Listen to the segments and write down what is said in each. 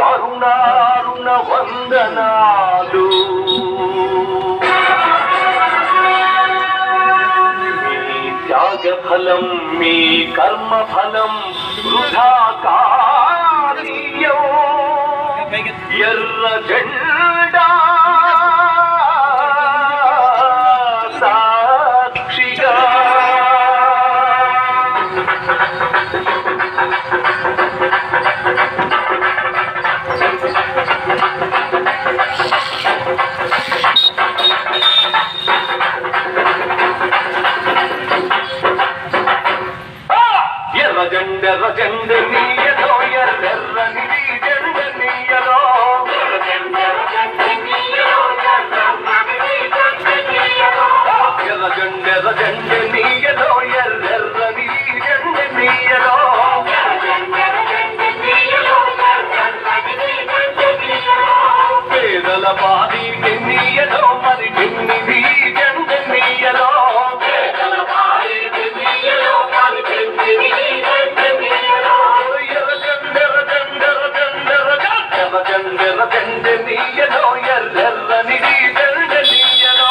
అరుణారుణ వందనాలు. త్యాగఫలం మీ కర్మఫలం వృధా కానీయం. ఎర్ర జెండా సాక్షిగా ఎర్ర జెండ నీయలో ఎర్రెర్రని జెండ నీయలో. ఎర్ర జెండ నీయలో ఎర్రెర్రని జెండ నీయలో. పేదల బాధి నీయలో మరి ఎన్నిది జెండ నీయలో. నీయలో ఎర్రెర్రని జెండ నీయలో.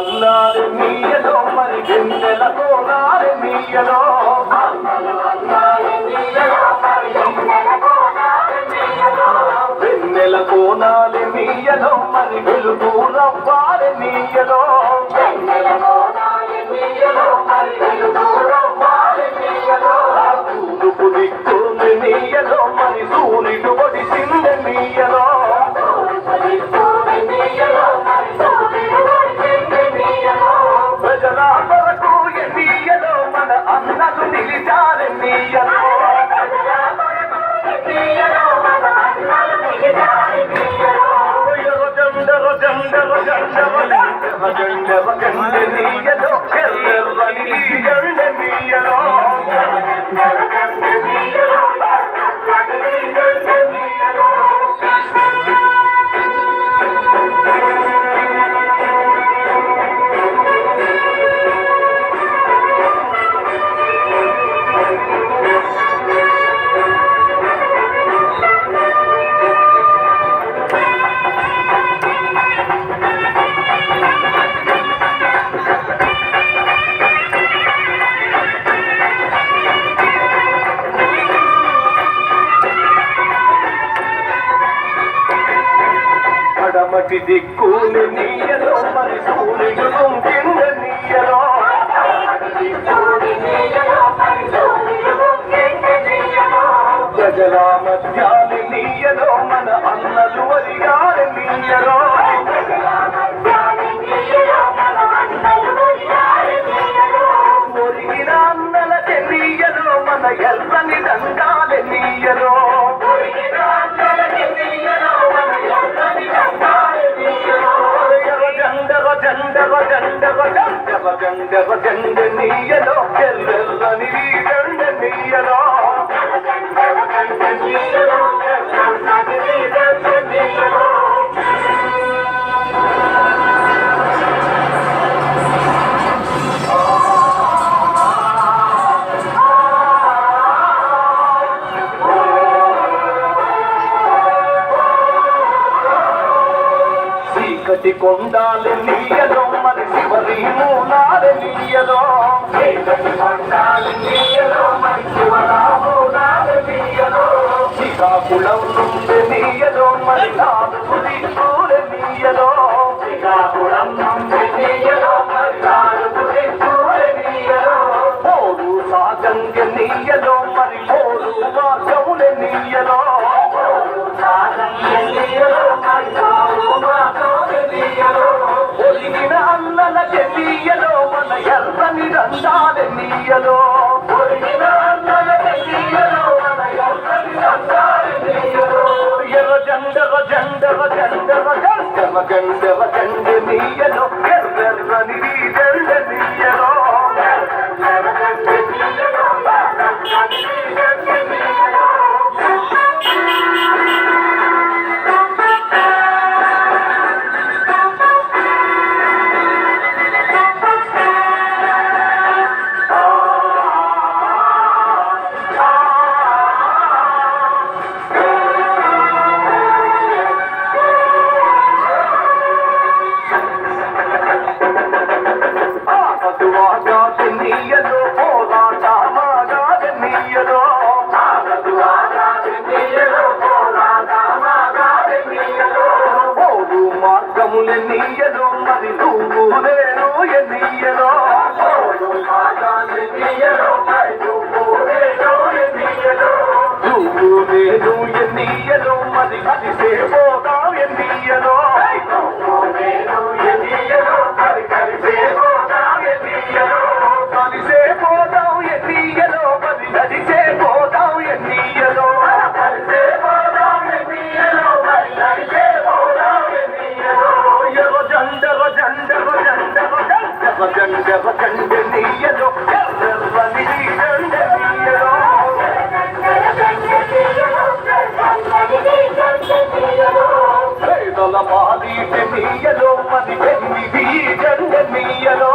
అన్నారే నీయలో మరి వెన్నెల కోనారే నీయలో. వెన్నెల కోనాలే నీయలో మరి వెలుగు రవ్వారే నీయలో. తూర్పు దిక్కుని నీయలో మరి సూర్యుడు ఒడిసింది నీయలో. ప్రజల కొరకు ఎన్నియలో మన అన్నలు నిలిచారు నీయలో. నీయలో ఎర్రెర్రని జెండ నీయలో. మటి దిక్కుని నీయలో మరి సూర్యుడు కింద నీయలో. ప్రజల మధ్యాన్ని నీయలో మన అన్నలు అరిగారు నీయలో. ఒరిగిన అన్నలకి నీయలో మన ఎర్రని దండాలి నీయలో. జెండ నీయలో ఎర్రెర్రని జెండ నీయలో. చీకటి కొండాలి నీయలో మరి శివరి మూలాలి నీయలో. శ్రీకాకుళం నుండి నీయలో మరి నాలుగు దిక్కులు నీయలో. పోరు సాగంగ నీయలో మరి పోరు మార్గముల నీయలో. ఒరిగిన అన్నలకి నీయలో మన ఎర్రని దండాలి నీయలో. ఒరిగిన అన్నలకి నీయలో మన జండె నీయలో ఎర్రెర్రని జండె నీయలో నీయలో పోరాటమాగాది నీయలో పోరు మార్గములే నీయలో మరి నువ్వు నేను ఎన్నీయలో నువ్వు నేను ఎన్నీయలో మరి కలిసే పోతాం ఎన్నీయలో కలిసే పోతాం ఎన్నీయలో మరి కలిసే పోతాం ఎన్నీయలో జండె నీయలో ఎర్రెర్రని జండె నీయలో పేదల మాది నీయలో మరి ఎన్నిది జండె నీయలో